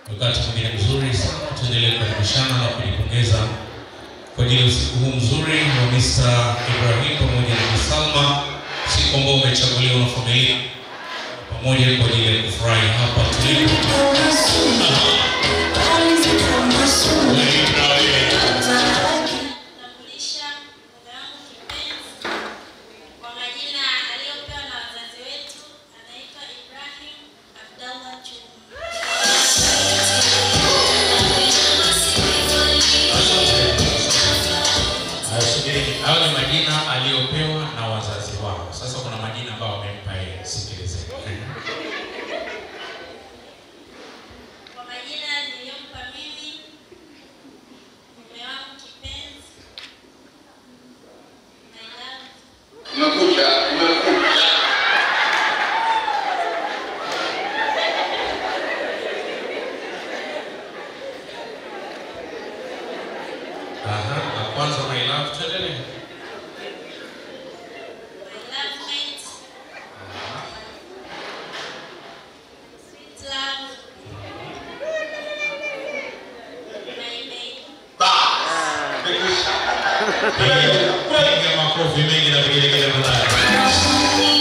wakati mwingine mzuri sana. Tuendelee kukumbushana na kujipongeza kwa ajili ya usiku huu mzuri wa Mr. Ibrahim pamoja na Salma, siku ambao umechaguliwa na familia pamoja kwa ajili ya kufurahi hapa tulipo. Hao ni majina aliyopewa na wazazi wao. Sasa kuna majina ambao wamempa yeye. Sikilize. Kwa majina niliyompa mimi, mume wangu kipenzi, Umekuja. Kwanza my love, tuendelee. my love mate, sweet love, my baby. Piga makofi mengi na vigelegele.